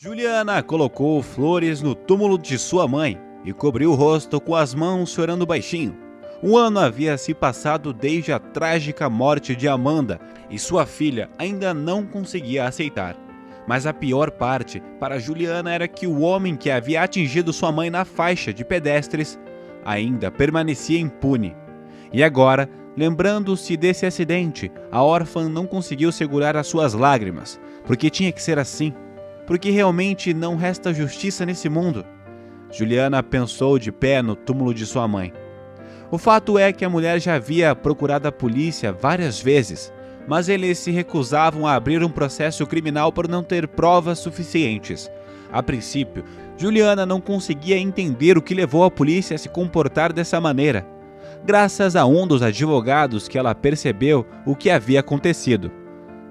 Juliana colocou flores no túmulo de sua mãe e cobriu o rosto com as mãos chorando baixinho. Um ano havia se passado desde a trágica morte de Amanda e sua filha ainda não conseguia aceitar. Mas a pior parte para Juliana era que o homem que havia atingido sua mãe na faixa de pedestres ainda permanecia impune. E agora, lembrando-se desse acidente, a órfã não conseguiu segurar as suas lágrimas, porque tinha que ser assim. Porque realmente não resta justiça nesse mundo. Juliana pensou de pé no túmulo de sua mãe. O fato é que a mulher já havia procurado a polícia várias vezes, mas eles se recusavam a abrir um processo criminal por não ter provas suficientes. A princípio, Juliana não conseguia entender o que levou a polícia a se comportar dessa maneira. Graças a um dos advogados que ela percebeu o que havia acontecido.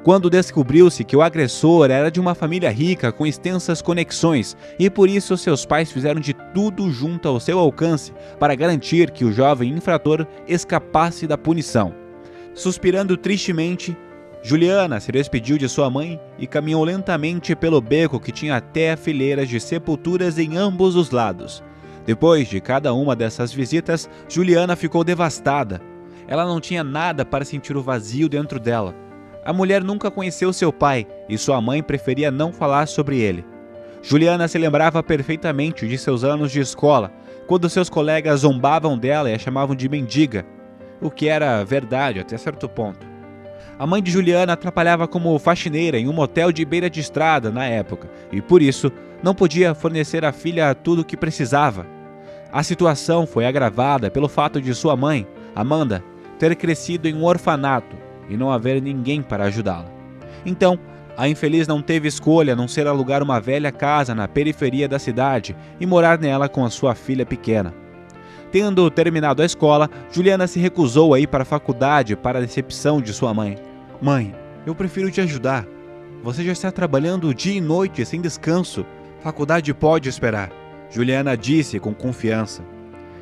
Quando descobriu-se que o agressor era de uma família rica com extensas conexões e por isso seus pais fizeram de tudo junto ao seu alcance para garantir que o jovem infrator escapasse da punição. Suspirando tristemente, Juliana se despediu de sua mãe e caminhou lentamente pelo beco que tinha até fileiras de sepulturas em ambos os lados. Depois de cada uma dessas visitas, Juliana ficou devastada. Ela não tinha nada para sentir o vazio dentro dela. A mulher nunca conheceu seu pai e sua mãe preferia não falar sobre ele. Juliana se lembrava perfeitamente de seus anos de escola, quando seus colegas zombavam dela e a chamavam de mendiga, o que era verdade até certo ponto. A mãe de Juliana trabalhava como faxineira em um motel de beira de estrada na época e, por isso, não podia fornecer à filha tudo o que precisava. A situação foi agravada pelo fato de sua mãe, Amanda, ter crescido em um orfanato e não haver ninguém para ajudá-la. Então, a infeliz não teve escolha a não ser alugar uma velha casa na periferia da cidade e morar nela com a sua filha pequena. Tendo terminado a escola, Juliana se recusou a ir para a faculdade para a decepção de sua mãe. Mãe, eu prefiro te ajudar. Você já está trabalhando dia e noite sem descanso. Faculdade pode esperar, Juliana disse com confiança.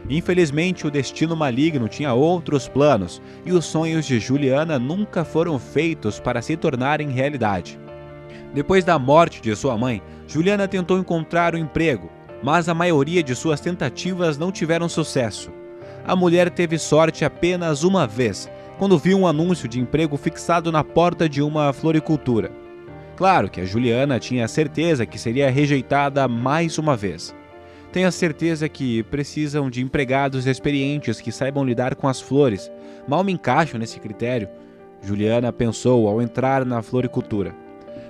Infelizmente, o destino maligno tinha outros planos e os sonhos de Juliana nunca foram feitos para se tornarem realidade. Depois da morte de sua mãe, Juliana tentou encontrar um emprego, mas a maioria de suas tentativas não tiveram sucesso. A mulher teve sorte apenas uma vez, quando viu um anúncio de emprego fixado na porta de uma floricultura. Claro que a Juliana tinha certeza que seria rejeitada mais uma vez. Tenho certeza que precisam de empregados experientes que saibam lidar com as flores. Mal me encaixo nesse critério, Juliana pensou ao entrar na floricultura.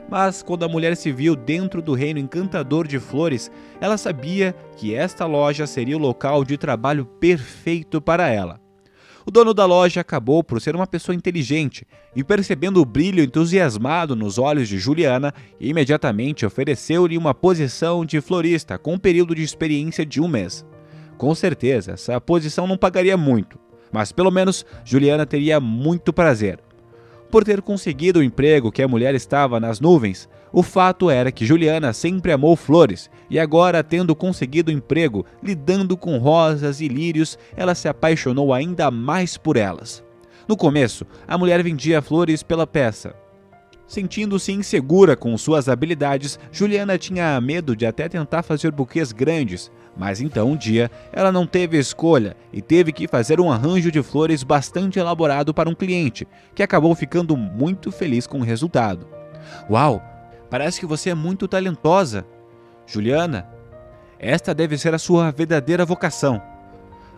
Mas quando a mulher se viu dentro do reino encantador de flores, ela sabia que esta loja seria o local de trabalho perfeito para ela. O dono da loja acabou por ser uma pessoa inteligente e, percebendo o brilho entusiasmado nos olhos de Juliana, imediatamente ofereceu-lhe uma posição de florista com um período de experiência de 1 mês. Com certeza, essa posição não pagaria muito, mas pelo menos Juliana teria muito prazer. Por ter conseguido o emprego que a mulher estava nas nuvens, o fato era que Juliana sempre amou flores e agora, tendo conseguido o emprego lidando com rosas e lírios, ela se apaixonou ainda mais por elas. No começo, a mulher vendia flores pela peça. Sentindo-se insegura com suas habilidades, Juliana tinha medo de até tentar fazer buquês grandes, mas então um dia ela não teve escolha e teve que fazer um arranjo de flores bastante elaborado para um cliente, que acabou ficando muito feliz com o resultado. Uau! Parece que você é muito talentosa. Juliana, esta deve ser a sua verdadeira vocação.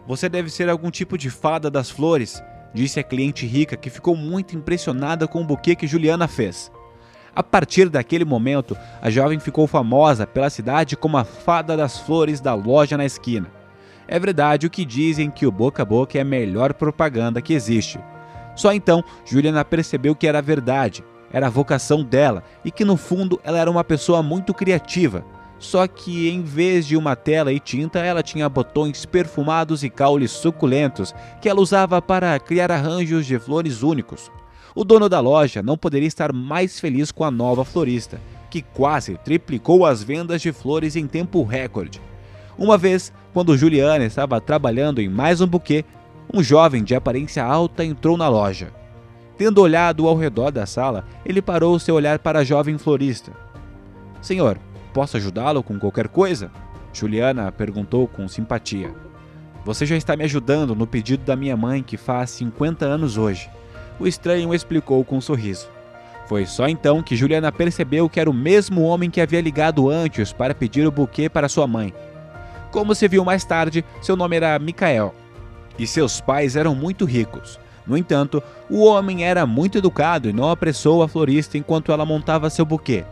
Você deve ser algum tipo de fada das flores, disse a cliente rica, que ficou muito impressionada com o buquê que Juliana fez. A partir daquele momento, a jovem ficou famosa pela cidade como a fada das flores da loja na esquina. É verdade o que dizem que o boca a boca é a melhor propaganda que existe. Só então, Juliana percebeu que era verdade. Era a vocação dela e que no fundo ela era uma pessoa muito criativa. Só que em vez de uma tela e tinta, ela tinha botões perfumados e caules suculentos que ela usava para criar arranjos de flores únicos. O dono da loja não poderia estar mais feliz com a nova florista, que quase triplicou as vendas de flores em tempo recorde. Uma vez, quando Juliana estava trabalhando em mais um buquê, um jovem de aparência alta entrou na loja. Tendo olhado ao redor da sala, ele parou seu olhar para a jovem florista. Senhor, posso ajudá-lo com qualquer coisa? Juliana perguntou com simpatia. Você já está me ajudando no pedido da minha mãe, que faz 50 anos hoje. O estranho explicou com um sorriso. Foi só então que Juliana percebeu que era o mesmo homem que havia ligado antes para pedir o buquê para sua mãe. Como se viu mais tarde, seu nome era Michael, e seus pais eram muito ricos. No entanto, o homem era muito educado e não apressou a florista enquanto ela montava seu buquê.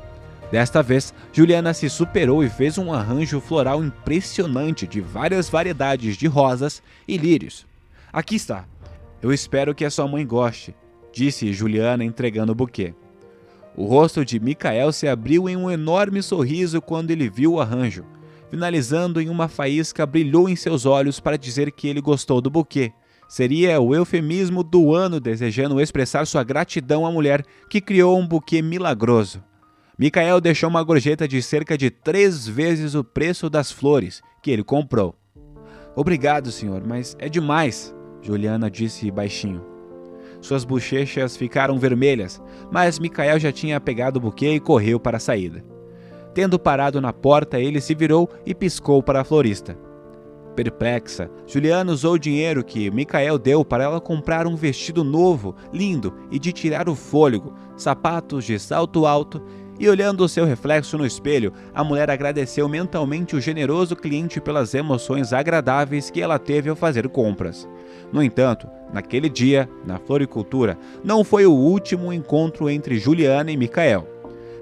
Desta vez, Juliana se superou e fez um arranjo floral impressionante de várias variedades de rosas e lírios. Aqui está. Eu espero que a sua mãe goste, disse Juliana entregando o buquê. O rosto de Michael se abriu em um enorme sorriso quando ele viu o arranjo. Finalizando em uma faísca, brilhou em seus olhos para dizer que ele gostou do buquê. Seria o eufemismo do ano desejando expressar sua gratidão à mulher que criou um buquê milagroso. Michael deixou uma gorjeta de cerca de 3 vezes o preço das flores que ele comprou. Obrigado, senhor, mas é demais, Juliana disse baixinho. Suas bochechas ficaram vermelhas, mas Michael já tinha pegado o buquê e correu para a saída. Tendo parado na porta, ele se virou e piscou para a florista. Perplexa, Juliana usou o dinheiro que Michael deu para ela comprar um vestido novo, lindo e de tirar o fôlego, sapatos de salto alto, e olhando o seu reflexo no espelho, a mulher agradeceu mentalmente o generoso cliente pelas emoções agradáveis que ela teve ao fazer compras. No entanto, naquele dia, na floricultura, não foi o último encontro entre Juliana e Michael.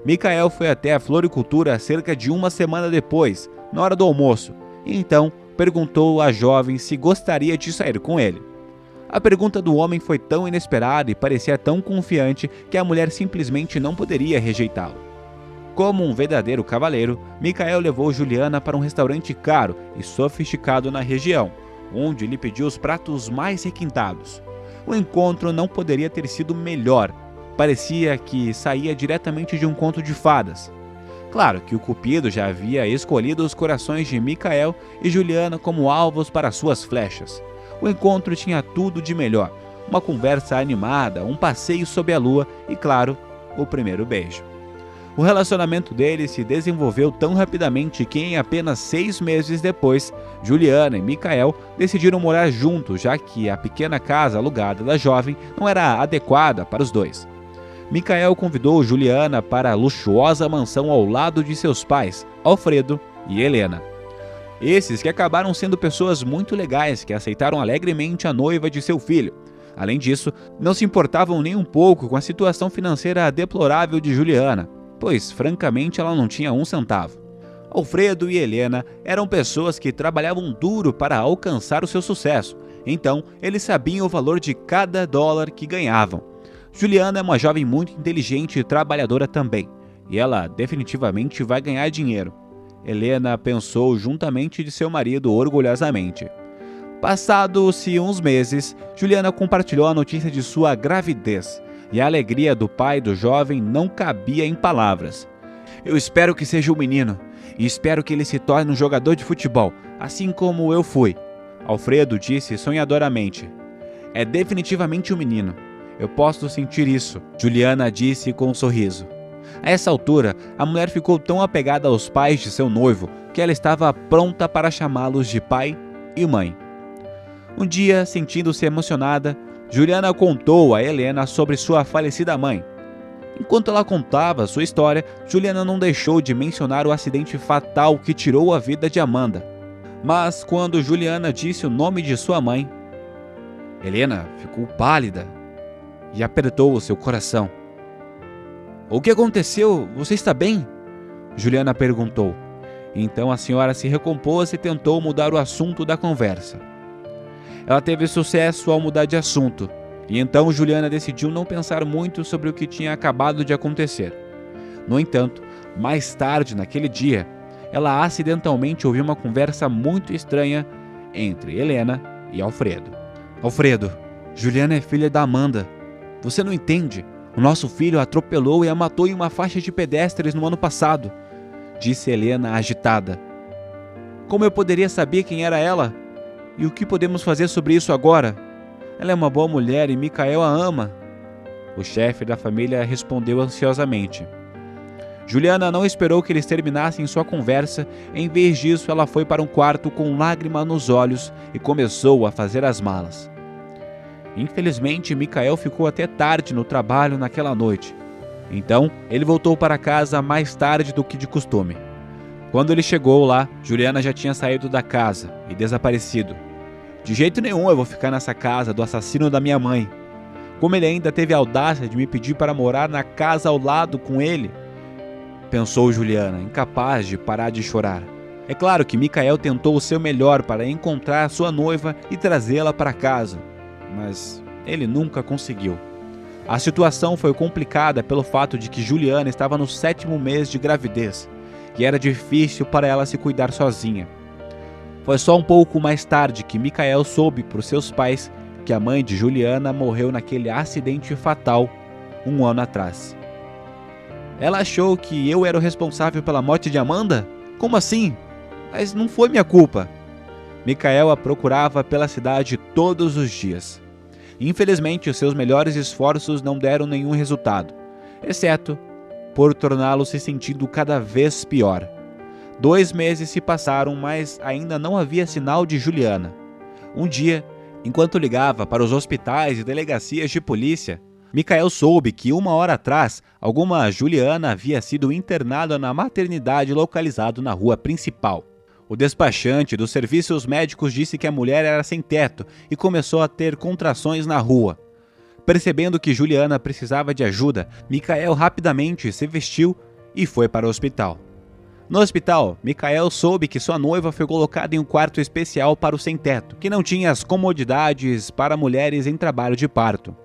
Michael foi até a floricultura cerca de uma semana depois, na hora do almoço, e então perguntou à jovem se gostaria de sair com ele. A pergunta do homem foi tão inesperada e parecia tão confiante que a mulher simplesmente não poderia rejeitá-lo. Como um verdadeiro cavalheiro, Michael levou Juliana para um restaurante caro e sofisticado na região, onde lhe pediu os pratos mais requintados. O encontro não poderia ter sido melhor. Parecia que saía diretamente de um conto de fadas. Claro que o Cupido já havia escolhido os corações de Michael e Juliana como alvos para suas flechas. O encontro tinha tudo de melhor. Uma conversa animada, um passeio sob a lua e, claro, o primeiro beijo. O relacionamento deles se desenvolveu tão rapidamente que em apenas 6 meses depois, Juliana e Michael decidiram morar juntos, já que a pequena casa alugada da jovem não era adequada para os dois. Michael convidou Juliana para a luxuosa mansão ao lado de seus pais, Alfredo e Helena. Esses que acabaram sendo pessoas muito legais que aceitaram alegremente a noiva de seu filho. Além disso, não se importavam nem um pouco com a situação financeira deplorável de Juliana, pois francamente ela não tinha um centavo. Alfredo e Helena eram pessoas que trabalhavam duro para alcançar o seu sucesso, então eles sabiam o valor de cada dólar que ganhavam. Juliana é uma jovem muito inteligente e trabalhadora também, e ela definitivamente vai ganhar dinheiro. Helena pensou juntamente de seu marido orgulhosamente. Passados-se uns meses, Juliana compartilhou a notícia de sua gravidez, e a alegria do pai do jovem não cabia em palavras. Eu espero que seja um menino, e espero que ele se torne um jogador de futebol, assim como eu fui, Alfredo disse sonhadoramente. É definitivamente um menino. Eu posso sentir isso, Juliana disse com um sorriso. A essa altura, a mulher ficou tão apegada aos pais de seu noivo que ela estava pronta para chamá-los de pai e mãe. Um dia, sentindo-se emocionada, Juliana contou a Helena sobre sua falecida mãe. Enquanto ela contava sua história, Juliana não deixou de mencionar o acidente fatal que tirou a vida de Amanda. Mas quando Juliana disse o nome de sua mãe, Helena ficou pálida e apertou o seu coração. O que aconteceu? Você está bem? Juliana perguntou. Então a senhora se recompôs e tentou mudar o assunto da conversa. Ela teve sucesso ao mudar de assunto, e então Juliana decidiu não pensar muito sobre o que tinha acabado de acontecer. No entanto, mais tarde naquele dia, ela acidentalmente ouviu uma conversa muito estranha entre Helena e Alfredo. Alfredo, Juliana é filha da Amanda. Você não entende? O nosso filho a atropelou e a matou em uma faixa de pedestres no ano passado, disse Helena agitada. Como eu poderia saber quem era ela? E o que podemos fazer sobre isso agora? Ela é uma boa mulher e Michael a ama. O chefe da família respondeu ansiosamente. Juliana não esperou que eles terminassem sua conversa. Em vez disso, ela foi para um quarto com lágrima nos olhos e começou a fazer as malas. Infelizmente, Michael ficou até tarde no trabalho naquela noite. Então, ele voltou para casa mais tarde do que de costume. Quando ele chegou lá, Juliana já tinha saído da casa e desaparecido. De jeito nenhum eu vou ficar nessa casa do assassino da minha mãe. Como ele ainda teve a audácia de me pedir para morar na casa ao lado com ele, pensou Juliana, incapaz de parar de chorar. É claro que Michael tentou o seu melhor para encontrar sua noiva e trazê-la para casa, mas ele nunca conseguiu. A situação foi complicada pelo fato de que Juliana estava no 7º mês de gravidez e era difícil para ela se cuidar sozinha. Foi só um pouco mais tarde que Michael soube por seus pais que a mãe de Juliana morreu naquele acidente fatal 1 ano atrás. Ela achou que eu era o responsável pela morte de Amanda? Como assim? Mas não foi minha culpa. Michael a procurava pela cidade todos os dias. Infelizmente, os seus melhores esforços não deram nenhum resultado, exceto por torná-lo se sentindo cada vez pior. 2 meses se passaram, mas ainda não havia sinal de Juliana. Um dia, enquanto ligava para os hospitais e delegacias de polícia, Michael soube que 1 hora atrás, alguma Juliana havia sido internada na maternidade localizada na rua principal. O despachante dos serviços médicos disse que a mulher era sem teto e começou a ter contrações na rua. Percebendo que Juliana precisava de ajuda, Michael rapidamente se vestiu e foi para o hospital. No hospital, Michael soube que sua noiva foi colocada em um quarto especial para o sem-teto, que não tinha as comodidades para mulheres em trabalho de parto.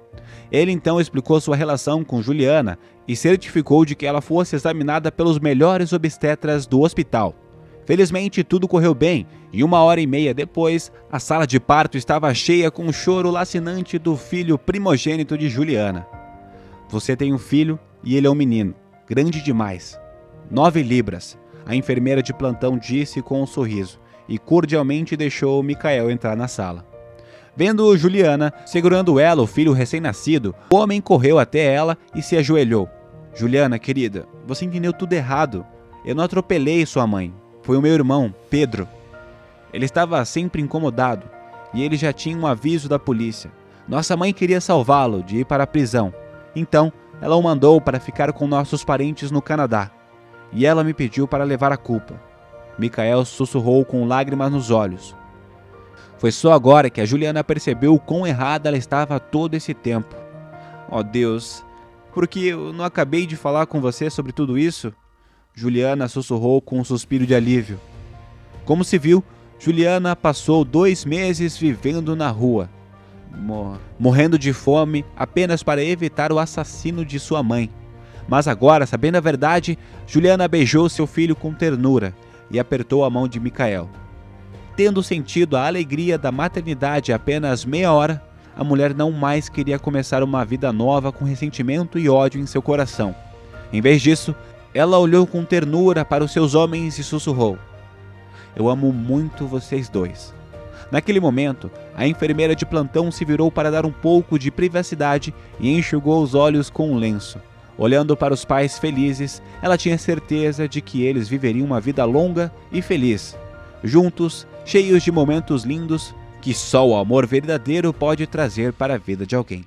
Ele então explicou sua relação com Juliana e certificou de que ela fosse examinada pelos melhores obstetras do hospital. Felizmente, tudo correu bem e 1h30 depois, a sala de parto estava cheia com o choro lacinante do filho primogênito de Juliana. Você tem um filho e ele é um menino, grande demais. 9 libras, a enfermeira de plantão disse com um sorriso e cordialmente deixou Michael entrar na sala. Vendo Juliana segurando ela, o filho recém-nascido, o homem correu até ela e se ajoelhou. Juliana, querida, você entendeu tudo errado. Eu não atropelei sua mãe. Foi o meu irmão, Pedro. Ele estava sempre incomodado e ele já tinha um aviso da polícia. Nossa mãe queria salvá-lo de ir para a prisão. Então, ela o mandou para ficar com nossos parentes no Canadá. E ela me pediu para levar a culpa. Michael sussurrou com lágrimas nos olhos. Foi só agora que a Juliana percebeu o quão errada ela estava todo esse tempo. Oh Deus, por que eu não acabei de falar com você sobre tudo isso? Juliana sussurrou com um suspiro de alívio. Como se viu, Juliana passou 2 meses vivendo na rua, morrendo de fome apenas para evitar o assassino de sua mãe. Mas agora, sabendo a verdade, Juliana beijou seu filho com ternura e apertou a mão de Michael. Tendo sentido a alegria da maternidade apenas meia hora, a mulher não mais queria começar uma vida nova com ressentimento e ódio em seu coração. Em vez disso, ela olhou com ternura para os seus homens e sussurrou: eu amo muito vocês dois. Naquele momento, a enfermeira de plantão se virou para dar um pouco de privacidade e enxugou os olhos com um lenço. Olhando para os pais felizes, ela tinha certeza de que eles viveriam uma vida longa e feliz, juntos, cheios de momentos lindos que só o amor verdadeiro pode trazer para a vida de alguém.